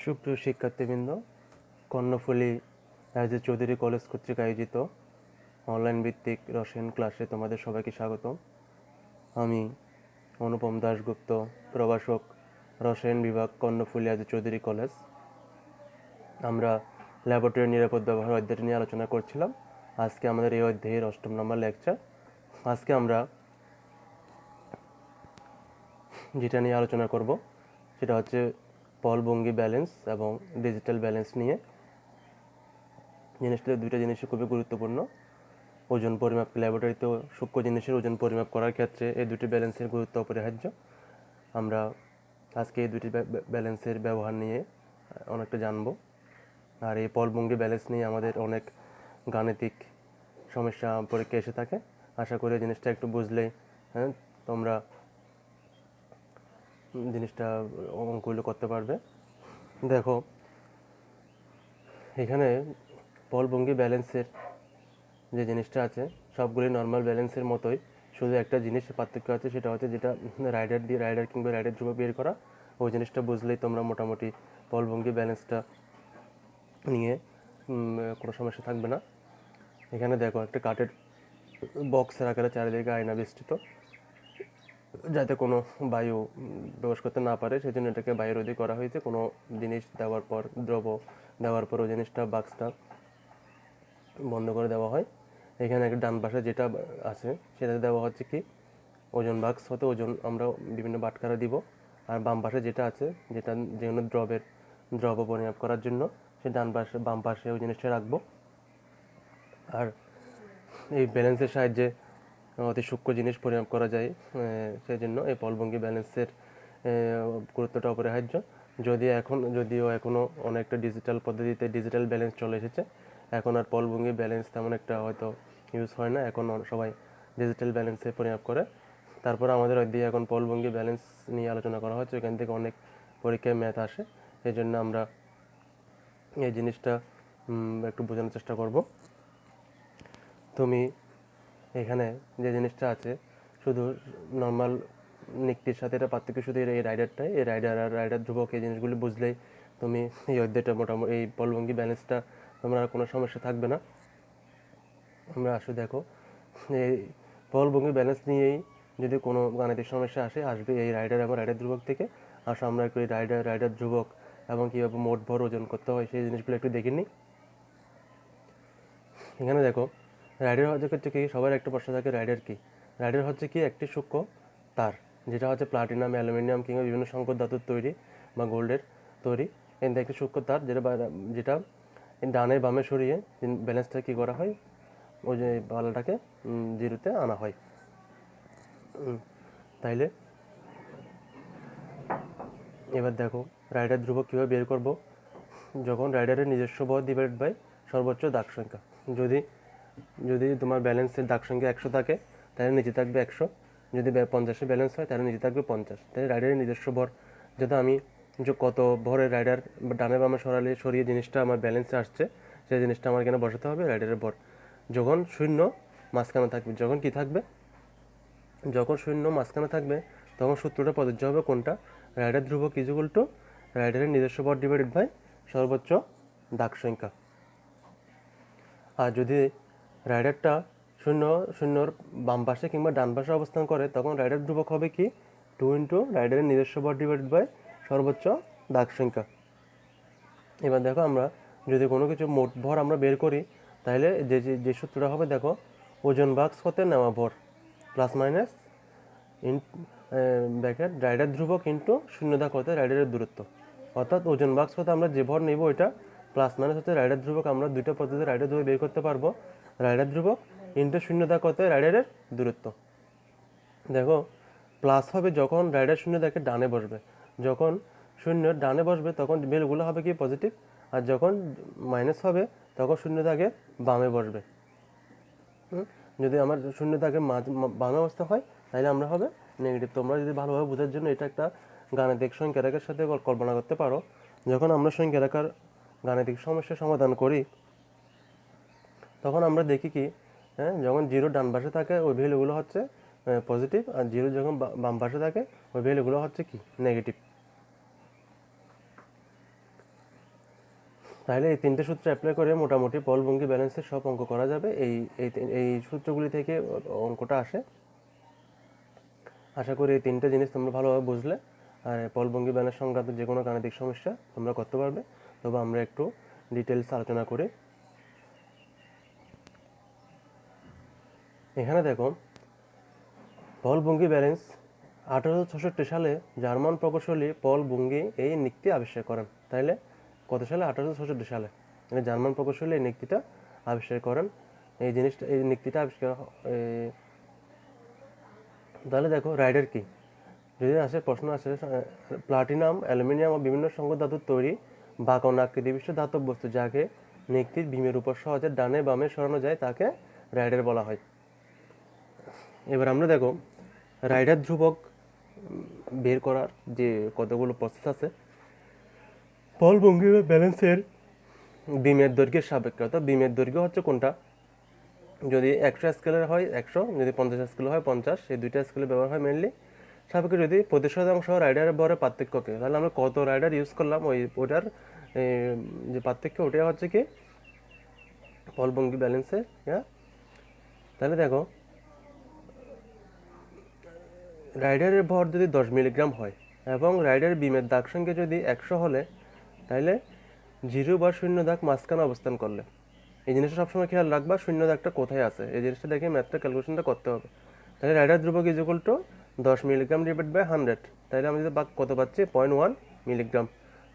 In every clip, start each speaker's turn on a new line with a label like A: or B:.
A: সুপ্রিয় শিক্ষার্থীবৃন্দ, কর্ণফুলী রাজা চৌধুরী কলেজ কর্তৃক আয়োজিত অনলাইন ভিত্তিক রসায়ন ক্লাসে তোমাদের সবাইকে স্বাগতম। আমি অনুপম দাশগুপ্ত, প্রভাষক, রসায়ন বিভাগ, কর্ণফুলী রাজা চৌধুরী কলেজ। আমরা ল্যাবরেটরির নিরাপদ ব্যবহার অধ্যায়টি নিয়ে আলোচনা করছিলাম। আজকে আমাদের এই অধ্যায়ের 8ম নম্বর লেকচার। আজকে আমরা যেটা নিয়ে আলোচনা করব সেটা হচ্ছে পলভঙ্গি ব্যালেন্স এবং ডিজিটাল ব্যালেন্স নিয়ে। জিনিসটা দুইটা জিনিসই খুবই গুরুত্বপূর্ণ। ওজন পরিমাপ, ল্যাবরেটরিতেও সূক্ষ্ম জিনিসের ওজন পরিমাপ করার ক্ষেত্রে এই দুটি ব্যালেন্সের গুরুত্ব অপরিহার্য। আমরা আজকে এই দুটি ব্যালেন্সের ব্যবহার নিয়ে অনেকটা জানব। আর এই পলভঙ্গি ব্যালেন্স নিয়ে আমাদের অনেক গাণিতিক সমস্যা পরীক্ষা এসে থাকে। আশা করি জিনিসটা একটু বুঝলেই তোমরা জিনিসটা অঙ্কগুলো করতে পারবে। দেখো, এখানে পলভঙ্গি ব্যালেন্সের যে জিনিসটা আছে সবগুলি নর্মাল ব্যালেন্সের মতোই, শুধু একটা জিনিসের পার্থক্য আছে, সেটা হচ্ছে যেটা রাইডার কিংবা রাইডার ধ্রুবক বের করা। ওই জিনিসটা বুঝলেই তোমরা মোটামুটি পলভঙ্গি ব্যালেন্সটা নিয়ে কোনো সমস্যা থাকবে না। এখানে দেখো, একটা কাঠের বক্সের আকারে চারিদিকে আয়না বেষ্টিত, যাতে কোনো বায়ু প্রবেশ করতে না পারে, সেই জন্য এটাকে বায়ুরোধী করা হয়েছে। কোনো জিনিস দেওয়ার পর, দ্রব দেওয়ার পর ওই জিনিসটা, বাক্সটা বন্ধ করে দেওয়া হয়। এখানে একটা ডান পাশে যেটা আছে সেটাতে দেওয়া হচ্ছে কি ওজন বাক্স, হতে ওজন আমরা বিভিন্ন বাটখারা দিব। আর বাম পাশে যেটা আছে, যেটা যেগুলো দ্রব পরিমাপ করার জন্য, সে বাম পাশে ওই জিনিসটা রাখবো। আর এই ব্যালেন্সের সাহায্যে অতি সূক্ষ্ম জিনিস পরিমাপ করা যায়, সেই জন্য এই পলভঙ্গি ব্যালেন্সের গুরুত্বটা অপরিহার্য। যদিও এখনও অনেকটা ডিজিটাল পদ্ধতিতে ডিজিটাল ব্যালেন্স চলে এসেছে, এখন আর পলভঙ্গি ব্যালেন্স তেমন একটা হয়তো ইউজ হয় না, এখন সবাই ডিজিটাল ব্যালেন্সে পরিমাপ করে। তারপর আমাদের অধ্যায়ে এখন পলভঙ্গি ব্যালেন্স নিয়ে আলোচনা করা হচ্ছে, এখান থেকে অনেক পরীক্ষায় ম্যাথ আসে, এই জন্য আমরা এই জিনিসটা একটু বোঝানোর চেষ্টা করব। তুমি এখানে যে জিনিসটা আছে, শুধু নর্মাল নিকটির সাথে এটা পার্থক্য শুধু এই রাইডারটাই, এই রাইডার ধ্রুবক, এই জিনিসগুলি বুঝলেই তুমি এই অধ্যায়টা মোটামুটি, এই পলভঙ্গি ব্যালেন্সটা তোমার আর কোনো সমস্যা থাকবে না। আমরা আসলে দেখো, এই পলভঙ্গি ব্যালেন্স নিয়েই যদি কোনো গাণিতিক সমস্যা আসবে এই রাইডার এবং রাইডার ধ্রুবক থেকে। আসো আমরা একটু এই রাইডার ধ্রুবক এবং কীভাবে মোট ভর ওজন করতে হয় সেই জিনিসগুলো একটু দেখে নিই। এখানে দেখো, রাইডার হচ্ছে কি, সবার একটা প্রশ্ন থাকে, রাইডার কি? রাইডার হচ্ছে কি একটি সূক্ষ্ম তার, যেটা হচ্ছে প্লাটিনাম, অ্যালুমিনিয়াম কিংবা বিভিন্ন সংকর ধাতুর তৈরি বা গোল্ডের তৈরি। কিন্তু একটি সূক্ষ্ম তার যেটা ডানে বামে সরিয়ে ব্যালেন্সটা কী করা হয়, ওই যে পাল্লাটাকে জিরোতে আনা হয়। তাইলে এবার দেখো, রাইডার ধ্রুবক কীভাবে বের করব। যখন রাইডারের নিজস্ব ভর ডিভাইড বাই সর্বোচ্চ দাগ সংখ্যা, যদি তোমার ব্যালেন্সের দাগ সংখ্যা 100 থাকে, তাহলে নিচে থাকবে 100। যদি 50-এ ব্যালেন্স হয় তাহলে নিচে থাকবে 50। তাহলে রাইডারের নিজস্ব ভর, যাতে আমি যে কত ভরের রাইডার ডানে বামে সরিয়ে জিনিসটা আমার ব্যালেন্সে আসছে, সেই জিনিসটা আমার এখানে বসাতে হবে। রাইডারের ভর যখন শূন্য মাঝখানে থাকবে, যখন শূন্য মাঝখানে থাকবে, তখন সূত্রটা প্রযোজ্য হবে কোনটা, রাইডার ধ্রুবক ইকুয়াল টু রাইডারের নিজস্ব ভর ডিভাইডেড বাই সর্বোচ্চ দাগ সংখ্যা। আর যদি রাইডারটা শূন্যর বাম পাশে কিংবা ডান পাশে অবস্থান করে, তখন রাইডার ধ্রুবক হবে কি 2 রাইডারের নিজস্ব ভর ডিভাইডেড বাই সর্বোচ্চ দাগ সংখ্যা। এবার দেখো, আমরা যদি কোনো কিছু মোট ভর আমরা বের করি, তাহলে যে সূত্রটা হবে, দেখো, ওজন বাক্স হতে নেওয়া ভর প্লাস মাইনাস ব্র্যাকেট রাইডার ধ্রুবক ইন্টু শূন্য দাগ হতে রাইডারের দূরত্ব। অর্থাৎ ওজন বাক্স হতে আমরা যে ভর নেব ওইটা প্লাস মাইনাস হতে রাইডার ধ্রুবক, আমরা দুইটা পদ্ধতিতে রাইডার ধ্রুবক বের করতে পারবো। রাইডার ধ্রুবক ইন্টু শূন্য দাগ হতে রাইডারের দূরত্ব। দেখো, প্লাস হবে যখন রাইডার শূন্য দাগে ডানে বসবে, যখন শূন্য ডানে বসবে তখন বেলগুলো হবে কি পজিটিভ, আর যখন মাইনাস হবে তখন শূন্য দাগে বামে বসবে। যদি আমার শূন্য দাগে বামে অবস্থা হয়, তাহলে আমরা হবে নেগেটিভ। তোমরা যদি ভালোভাবে বোঝার জন্য এটা একটা গাণিতিক সংখ্যা রেখার সাথে কল্পনা করতে পারো। যখন আমরা সংখ্যা রেখার গাণিতিক সমস্যার সমাধান করি, তখন আমরা দেখি কি, যখন জিরো ডান পাশে থাকে ওই ভ্যালুগুলো হচ্ছে পজিটিভ, আর জিরো যখন বাম পাশে থাকে ওই ভ্যালুগুলো হচ্ছে কি নেগেটিভ। তাহলে এই তিনটে সূত্র অ্যাপ্লাই করে মোটামুটি পল ভঙ্গি ব্যালেন্সের সব অঙ্ক করা যাবে। এই এই এই সূত্রগুলি থেকে অঙ্কটা আসে। আশা করি এই তিনটে জিনিস তোমরা ভালোভাবে বুঝলে, আর পল ভঙ্গি ব্যালেন্স সংক্রান্ত যে কোনো গাণিতিক সমস্যা তোমরা করতে পারবে। তবে আমরা একটু ডিটেলস আলোচনা করি। এখানে দেখো, পল ভঙ্গি ব্যালেন্স 1866 সালে জার্মান প্রকৌশলী পল ভঙ্গি এই নীতি আবিষ্কার করেন। তাইলে কত সালে? 1866 সালে মানে জার্মান প্রকৌশলী এই নীতিটা আবিষ্কার করেন। এই জিনিসটা, এই নীতিটা আবিষ্কার তাহলে দেখো রাইডার কি, যদি আসে প্রশ্ন আসে, প্লাটিনাম, অ্যালুমিনিয়াম ও বিভিন্ন সংকর ধাতুর তৈরি বাঁকন আকৃতি বিশিষ্ট ধাতব বস্তু যাকে নিক্তির বিমের উপর সহজে ডানে বামে সরানো যায় তাকে রাইডার বলা হয়। এবার আমরা দেখো রাইডার ধ্রুবক বের করার যে কতগুলো প্রসেস আছে। পল ভঙ্গি ব্যালেন্সের বিমের দৈর্ঘ্যের সাপেক্ষে, অর্থাৎ বিমের দৈর্ঘ্য হচ্ছে কোনটা, যদি 100 স্কেলের হয় 100, যদি 50 স্কেল হয় 50, এই দুইটা স্কেলে ব্যবহার হয় মেনলি। সাপেক্ষে যদি প্রতি শতাংশ রাইডারের ভরের পার্থক্যকে, তাহলে আমরা কত রাইডার ইউজ করলাম ওটার যে পার্থক্য, ওটা হচ্ছে কি পল ভঙ্গি ব্যালেন্সের। হ্যাঁ, তাহলে দেখো রাইডারের ভর যদি 10 মিলিগ্রাম হয় এবং রাইডারের বিমের দাগ সংখ্যা যদি 100 হলে, তাহলে 0 বা 0 দাগ মাঝখানে অবস্থান করলে, এই জিনিসটা সবসময় খেয়াল রাখবা, 0 দাগটা কোথায় আছে, এই জিনিসটা দেখে ম্যাথটা ক্যালকুলেশনটা করতে হবে। তাহলে রাইডার ধ্রুবক is equal to 10 milligram divide by 100। তাহলে আমি যদি কত পাচ্ছি 0.1 মিলিগ্রাম।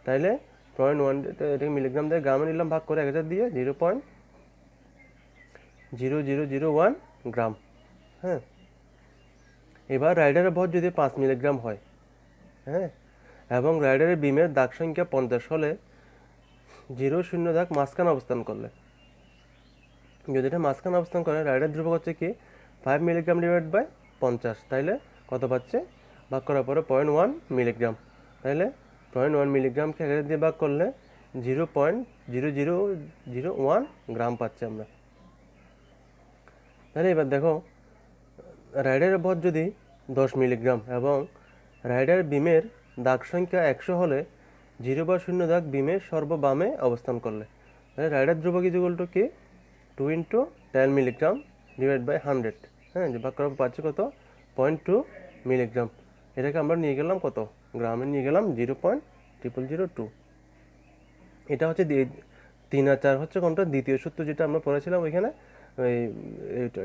A: তাহলে 0.1 এটাকে মিলিগ্রাম দিয়ে গ্রামে নিলাম, ভাগ করে 1000 দিয়ে 0.0001 গ্রাম। হ্যাঁ, এবার রাইডারের ভর যদি 5 মিলিগ্রাম হয়, হ্যাঁ, এবং রাইডারের বিমের দাগ সংখ্যা 50 হলে, 0 দাগ মাঝখানে অবস্থান করলে, যদি এটা মাঝখানে অবস্থান করে, রাইডার ধ্রুবক হচ্ছে কি 5 মিলিগ্রাম ডিভাইড বাই 50। তাইলে কত পাচ্ছে? ভাগ করার পরে 0.1 মিলিগ্রাম। তাহলে 0.1 মিলিগ্রামকে 1000 দিয়ে ভাগ করলে 0.0001 গ্রাম পাচ্ছি আমরা। তাহলে এবার দেখো রাইডারের ভর যদি 10 মিলিগ্রাম এবং রাইডার বিমের দাগ সংখ্যা 100 হলে, 0 বা 0 দাগ বিমের সর্ববামে অবস্থান করলে, তাহলে রাইডার ধ্রুবক ইজ ইকুয়াল টু কি 2 × 10 মিলিগ্রাম ডিভাইড বাই 100। হ্যাঁ, যে ভাগ করা পাচ্ছি কত 0.2 মিলিগ্রাম। এটাকে আমরা নিয়ে গেলাম কত গ্রামে, নিয়ে গেলাম 0.0002। এটা হচ্ছে 3 আর 4 হচ্ছে কোনটা, দ্বিতীয় সূত্র যেটা আমরা পড়েছিলাম ওইখানে,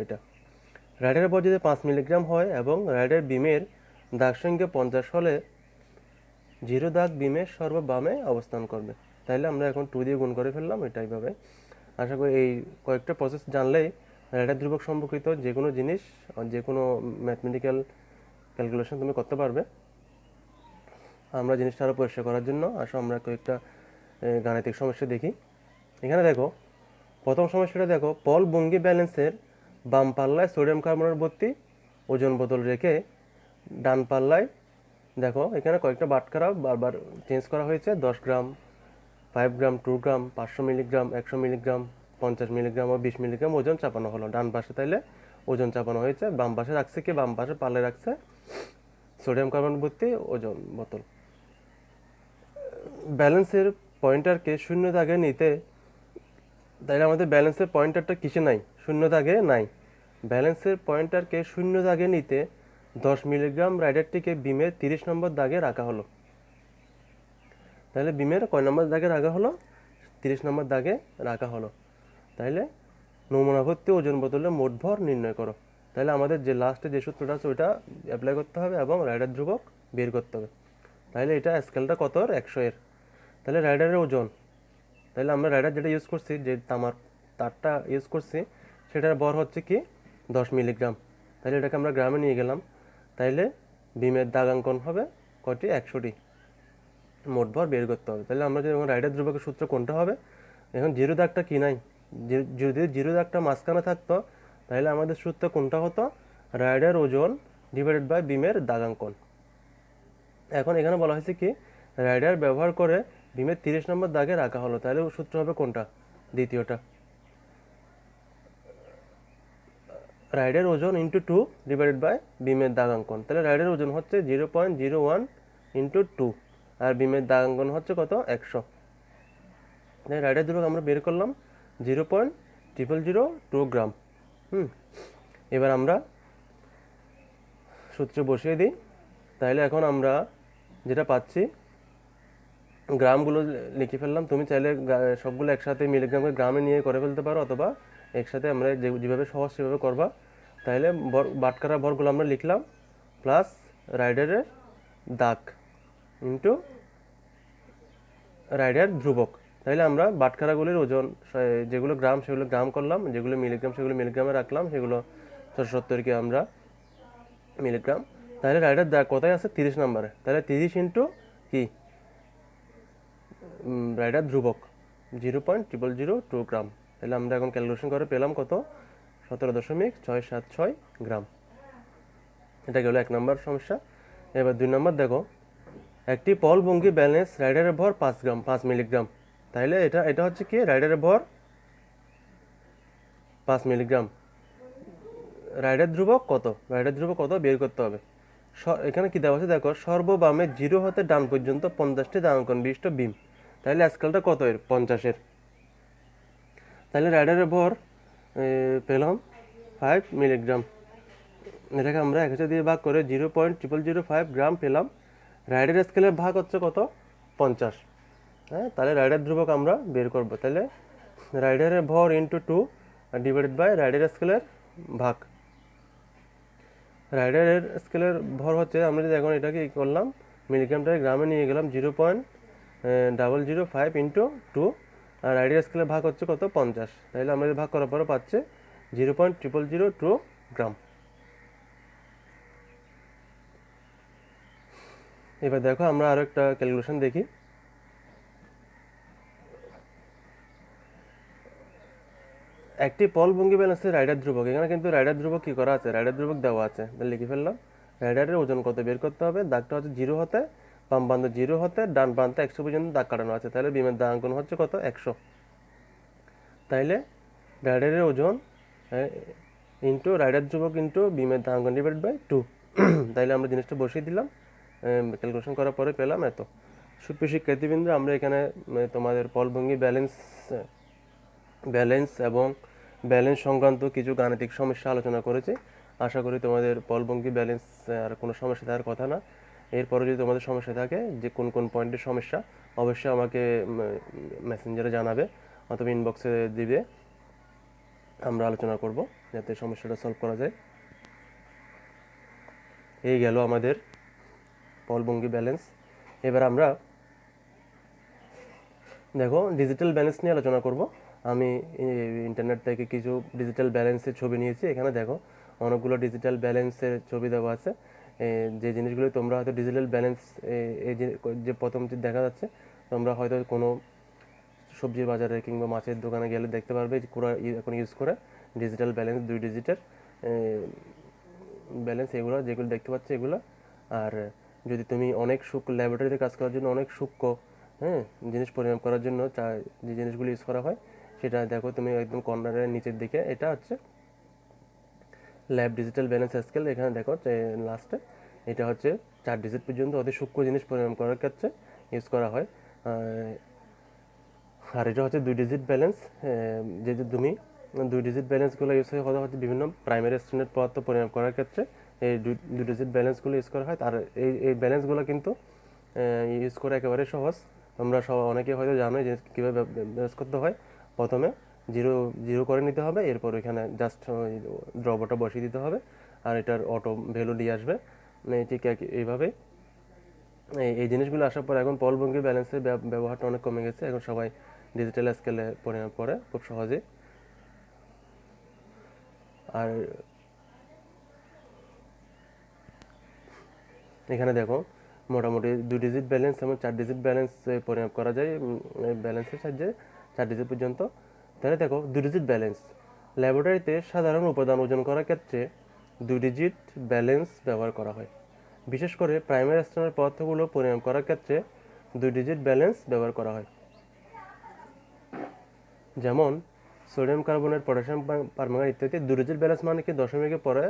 A: এটা রাইডারের ভর যদি 5 মিলিগ্রাম হয় এবং রাইডার বিমের দাগ সংখ্যা 50 হলে, 0 দাগ বিমের সর্ববামে অবস্থান করবে। তাইলে আমরা এখন 2 দিয়ে গুণ করে ফেললাম, এটাই ভাবে। আশা করি এই কয়েকটা প্রসেস জানলেই রাইডার ধ্রুবক সম্পর্কিত যে কোনো জিনিস, যে কোনো ম্যাথমেটিক্যাল ক্যালকুলেশন তুমি করতে পারবে। আমরা জিনিসটা আরও পরিষ্কার করার জন্য আসো আমরা কয়েকটা গাণিতিক সমস্যা দেখি। এখানে দেখো প্রথম সমস্যাটা দেখো, পল ভঙ্গি ব্যালেন্সের বাম পাল্লায় সোডিয়াম কার্বনের ভর্তি ওজন বোতল রেখে ডান পাল্লায়, দেখো এখানে কয়েকটা বাটখারা বারবার চেঞ্জ করা হয়েছে, 10 গ্রাম, 5 গ্রাম, 2 গ্রাম, 500 মিলিগ্রাম, 100 মিলিগ্রাম, 50 মিলিগ্রাম ও 20 মিলিগ্রাম ওজন চাপানো হলো ডান পাশে। তাইলে ওজন চাপানো হয়েছে, বাম পাশে রাখছে কি, বাম পাশে পাল্লায় রাখছে সোডিয়াম কার্বন ভর্তি ওজন বোতল। ব্যালেন্সের পয়েন্টারকে 0 দাগে নিতে, তাইলে আমাদের ব্যালেন্সের পয়েন্টারটা কিসে নাই, 0 দাগে নাই। ব্যালেন্সের পয়েন্টারকে 0 দাগে নিতে 10 মিলিগ্রাম রাইডারটিকে বিমের 30 নম্বর দাগে রাখা হলো। তাহলে বিমের কয় নম্বর দাগে রাখা হলো? 30 নম্বর দাগে রাখা হলো। তাইলে নমুনা ভর্তি ওজন বোতলের মোট ভর নির্ণয় করো। তাহলে আমাদের যে লাস্টে যে সূত্রটা আছে ওইটা অ্যাপ্লাই করতে হবে এবং রাইডার ধ্রুবক বের করতে হবে। তাহলে এটা স্কেলটা কত? 100 এর। তাহলে রাইডারের ওজন, তাহলে আমরা রাইডার যেটা ইউজ করছি, যে তারটা ইউজ করছি, সেটার ভর হচ্ছে কি 10 মিলিগ্রাম। তাহলে এটাকে আমরা গ্রামে নিয়ে গেলাম। তাইলে বিমের দাগাঙ্কন হবে কয়টি? 100টি। মোট ভর বের করতে হবে। তাহলে আমরা যখন রাইডার ধ্রুবকের সূত্র কোনটা হবে, এখন 0 দাগটা কি নাই, যদি 0 দাগটা মাঝখানে থাকতো তাহলে আমাদের সূত্র কোনটা হতো? রাইডার ওজন ডিভাইডেড বাই বিমের দাগাঙ্কন। এখন এখানে বলা হয়েছে কি রাইডার ব্যবহার করে বিমের 30 নম্বর দাগে রাখা হলো, তাহলে সূত্র হবে কোনটা? দ্বিতীয়টা, রাইডার ওজন ইন্টু 2 ডিভাইডেড বাই বিমের দাগাঙ্কন। তাহলে রাইডার ওজন হচ্ছে 0.01 ইন্টু 2 আর বিমের দাগাঙ্কন হচ্ছে কত? 100। রাইডার ধ্রুবক আমরা বের করলাম 0.00002 গ্রাম। এবার আমরা সূত্রে বসিয়ে দিই। তাহলে এখন আমরা যেটা পাচ্ছি, গ্রামগুলো লিখে ফেললাম। তুমি চাইলে সবগুলো একসাথে মিলিগ্রামকে গ্রামে নিয়ে করে ফেলতে পারো, অথবা একসাথে আমরা যেভাবে সহজ সেভাবে করবা। তাহলে বাটখারা ভরগুলো আমরা লিখলাম প্লাস রাইডারের দাগ ইন্টু রাইডার ধ্রুবক। তাহলে আমরা বাটখারাগুলির ওজন যেগুলো গ্রাম সেগুলো গ্রাম করলাম, যেগুলো মিলিগ্রাম সেগুলো মিলিগ্রামে রাখলাম, সেগুলো 470কে আমরা মিলিগ্রাম। তাহলে রাইডার দাগ কোথায় আছে? 30 নম্বরে। তাহলে 30 ইন্টু কি রাইডার ধ্রুবক 0.00002 গ্রাম। তাহলে আমরা এখন ক্যালকুলেশন করে পেলাম কত? 17.676 গ্রাম। এটা গেল 1 নম্বর সমস্যা। এবার 2 নম্বর দেখো, একটি পলভঙ্গি ব্যালেন্স রাইডারের ভর 5 মিলিগ্রাম। তাহলে এটা হচ্ছে কি রাইডারের ভর 5 মিলিগ্রাম। রাইডার ধ্রুবক কত বের করতে হবে। এখানে কি দেওয়া আছে দেখো, সর্ববামে 0 হতে ডান পর্যন্ত 50টি দানাঙ্কন বিশিষ্ট বিম। তাহলে স্কেলটা কত এর? 50-এর। তাহলে রাইডারের ভর পেলাম 5 মিলিগ্রাম। এটাকে আমরা 1000 দিয়ে ভাগ করে 0.0005 গ্রাম পেলাম। রাইডার স্কেলের ভাগ হচ্ছে কত? 50। হ্যাঁ, তাহলে রাইডার ধ্রুবক আমরা বের করব। তাহলে রাইডারের ভর ইন্টু 2 ডিভাইডেড বাই রাইডার স্কেলের ভাগ। রাইডারের স্কেলের ভর হচ্ছে, আমরা যদি এখন এটাকে করলাম মিলিগ্রামটাকে গ্রামে নিয়ে গেলাম 0.005 ইন্টু 2, আর রাইডার স্কেলের ভাগ হচ্ছে কত? 50। তাহলে আমরা ভাগ করার পরে পাচ্ছে 0.00002 গ্রাম। এবার দেখো আমরা আরও একটা ক্যালকুলেশন দেখি। একটি পলভঙ্গি ব্যালেন্সের রাইডার ধ্রুবক। এখানে কিন্তু রাইডার ধ্রুবক কি করা আছে? রাইডার ধ্রুবক দেওয়া আছে, তাহলে লিখে ফেললাম। রাইডারের ওজন কত বের করতে হবে। দাগটা হচ্ছে 0 হতে বাম প্রান্ত 0 হতে ডান প্রান্তে 100 পর্যন্ত দাগ কাটানো আছে। তাহলে বিমের দাগাঙ্কন হচ্ছে কত? 100। তাইলে রাইডারের ওজন ইন্টু রাইডার ধ্রুবক ইন্টু বিমের দাগাঙ্কন ডিভাইড বাই 2। তাইলে আমরা জিনিসটা বসিয়ে দিলাম। ক্যালকুলেশন করার পরে পেলাম এত। সুপ্রিয় শিক্ষার্থীবৃন্দ, আমরা এখানে তোমাদের পলভঙ্গি ব্যালেন্স এবং ব্যালেন্স সংক্রান্ত কিছু গাণিতিক সমস্যা আলোচনা করেছি। আশা করি তোমাদের পলভঙ্গি ব্যালেন্স আর কোনো সমস্যা থাকার কথা না। এরপরে যদি তোমাদের সমস্যা থাকে, যে কোন কোন পয়েন্টের সমস্যা, অবশ্যই আমাকে মেসেঞ্জারে জানাবে অথবা ইনবক্সে দিবে। আমরা আলোচনা করব যাতে সমস্যাটা সলভ করা যায়। এই গেল আমাদের পলভঙ্গি ব্যালেন্স। এবার আমরা দেখো ডিজিটাল ব্যালেন্স নিয়ে আলোচনা করব। আমি ইন্টারনেট থেকে কিছু ডিজিটাল ব্যালেন্সের ছবি নিয়েছি। এখানে দেখো অনেকগুলো ডিজিটাল ব্যালেন্সের ছবি দেওয়া আছে। যে জিনিসগুলো তোমরা হয়তো ডিজিটাল ব্যালেন্স এই যে প্রথম যে দেখা যাচ্ছে, তোমরা হয়তো কোনো সবজির বাজারে কিংবা মাছের দোকানে গেলে দেখতে পারবে পুরো এখন ইউজ করে ডিজিটাল ব্যালেন্স, 2 ডিজিটের ব্যালেন্স, এগুলো যেগুলো দেখতে পাচ্ছ এগুলো। আর যদি তুমি অনেক সূক্ষ্ম ল্যাবরেটরিতে কাজ করার জন্য অনেক সূক্ষ্ম জিনিস পরিমাপ করার জন্য যে জিনিসগুলো ইউজ করা হয়, সেটা দেখো তুমি একদম কর্নারের নিচের দিকে, এটা হচ্ছে ল্যাব ডিজিটাল ব্যালেন্স স্কেল। এখানে দেখো লাস্টে এটা হচ্ছে 4 ডিজিট পর্যন্ত অতি সূক্ষ্ম জিনিস পরিমাপ করার ক্ষেত্রে ইউজ করা হয়। আর এটা হচ্ছে 2 ডিজিট ব্যালেন্স। যেহেতু তুমি 2 ডিজিট ব্যালেন্সগুলো ইউজ করা হচ্ছে বিভিন্ন প্রাইমারি স্ট্যান্ডার্ড পদার্থ পরিমাপ করার ক্ষেত্রে এই 2 ডিজিট ব্যালেন্সগুলো ইউজ করা হয়। আর এই ব্যালেন্সগুলো কিন্তু ইউজ করা একেবারে সহজ। তোমরা অনেকে হয়তো জানোই যে কীভাবে ব্যালেন্স করতে হয়। প্রথমে জিরো করে নিতে হবে, এরপর এখানে জাস্ট দ্রব্যটা বসিয়ে দিতে হবে, আর এটার অটো ভ্যালু দিয়ে আসবে। ঠিক এইভাবে এই জিনিসগুলো আসার পর এখন পলভঙ্গি ব্যালেন্সের ব্যবহারটা অনেক কমে গেছে। এখন সবাই ডিজিটাল স্কেলে পরিমাপ করে খুব সহজে। আর এখানে দেখো মোটামুটি 2 ডিজিট ব্যালেন্স এবং 4 ডিজিট ব্যালেন্স পরিমাপ করা যায় ব্যালেন্সের সাহায্যে 4 ডিজিট পর্যন্ত। তাহলে দেখো 2 ডিজিট ব্যালেন্স ল্যাবরেটরিতে সাধারণ উপাদান ওজন করার ক্ষেত্রে 2 ডিজিট ব্যালেন্স ব্যবহার করা হয়। বিশেষ করে প্রাইমারি স্ট্যান্ডার্ড পদার্থগুলো পরিমাপ করার ক্ষেত্রে 2 ডিজিট ব্যালেন্স ব্যবহার করা হয়। যেমন সোডিয়াম কার্বনেট, পটাশিয়াম পারম্যাঙ্গানেট ইত্যাদি। 2 ডিজিট ব্যালেন্স মানে কি দশমিকের পরে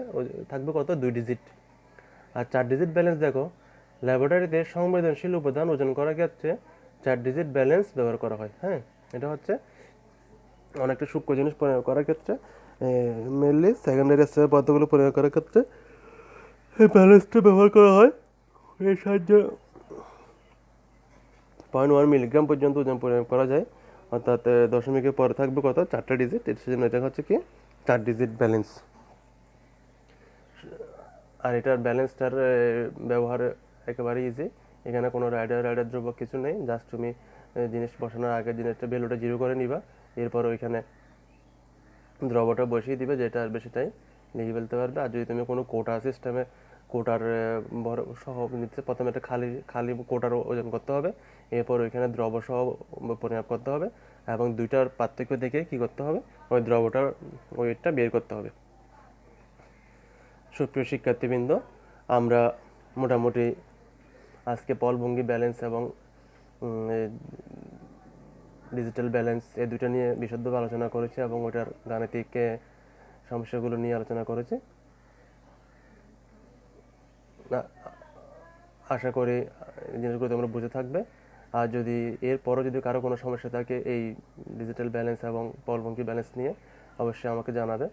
A: থাকবে কত? 2 ডিজিট। আর 4 ডিজিট ব্যালেন্স দেখো ল্যাবরেটরিতে সংবেদনশীল উপাদান ওজন করার ক্ষেত্রে 4 ডিজিট ব্যালেন্স ব্যবহার করা হয়। হ্যাঁ, এটা হচ্ছে অনেকটা সূক্ষ্ম জিনিস প্রয়োগ করার ক্ষেত্রে, মেনলি সেকেন্ডারি স্তরের পদার্থগুলো প্রয়োগ করার ক্ষেত্রে এই ব্যালেন্সটা ব্যবহার করা হয়। এর সাহায্যে 0.1 মিলিগ্রাম পর্যন্ত ওজন প্রয়োগ করা যায়, অর্থাৎ দশমিকের পরে থাকবে কত, 4টা ডিজিট, এর সেজন্য এটা হচ্ছে কি 4 ডিজিট ব্যালেন্স। আর এটার ব্যালেন্সটার ব্যবহার একেবারে ইজি। এখানে কোনো রাইডার ধ্রুবক কিছু নেই, জাস্ট তুমি জিনিস বসানোর আগে জিনিসটা ভ্যালুটা 0 করে নিবা, এরপর ওইখানে দ্রবটা বসিয়ে দিবে, যেটা আর বেশিটাই লিখে ফেলতে পারবে। আর যদি তুমি কোনো কোটা সিস্টেমে কোটার বড় সহ নিচ্ছে, প্রথমে একটা খালি খালি কোটার ওজন করতে হবে, এরপর ওইখানে দ্রব সহ পরিমাপ করতে হবে, এবং দুইটার পার্থক্য দেখে কি করতে হবে, ওই দ্রবটার ওয়েটটা বের করতে হবে। সুপ্রিয় শিক্ষার্থীবৃন্দ, আমরা মোটামুটি আজকে পলভঙ্গি ব্যালেন্স এবং ডিজিটাল ব্যালেন্স এই দুইটা নিয়ে বিশদভাবে আলোচনা করেছি, এবং ওটার গাণিতিক সমস্যাগুলো নিয়ে আলোচনা করেছি। আশা করি জিনিসগুলো তোমরা বুঝে থাকবে। আর যদি এরপরও যদি কারো কোনো সমস্যা থাকে এই ডিজিটাল ব্যালেন্স এবং পলভঙ্গি ব্যালেন্স নিয়ে, অবশ্যই আমাকে জানাবে।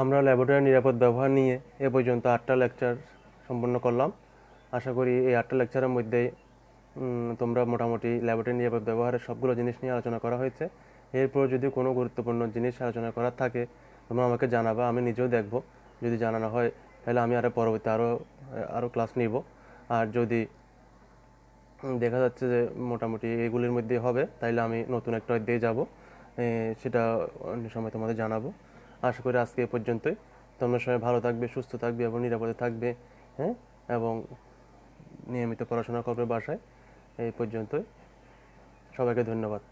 A: আমরা ল্যাবরেটরির নিরাপদ ব্যবহার নিয়ে এ পর্যন্ত 8টা লেকচার সম্পন্ন করলাম। আশা করি এই 8টা লেকচারের মধ্যে তোমরা মোটামুটি ল্যাবরেটরির নিরাপদ ব্যবহারের সবগুলো জিনিস নিয়ে আলোচনা করা হয়েছে। এরপর যদি কোনো গুরুত্বপূর্ণ জিনিস আলোচনা করার থাকে তোমরা আমাকে জানাবা, আমি নিজেও দেখব। যদি জানানো হয় তাহলে আমি পরবর্তী আরও ক্লাস নিব। আর যদি দেখা যাচ্ছে যে মোটামুটি এগুলির মধ্যে হবে, তাইলে আমি নতুন একটা অধ্যায়ে যাব, সেটা অন্য সময় তোমাদের জানাবো। আশা করি আজকে এ পর্যন্তই। তোমরা সবাই ভালো থাকবে, সুস্থ থাকবে এবং নিরাপদে থাকবে, হ্যাঁ, এবং নিয়মিত পড়াশোনা করবে বাসায়। এই পর্যন্তই, সবাইকে ধন্যবাদ।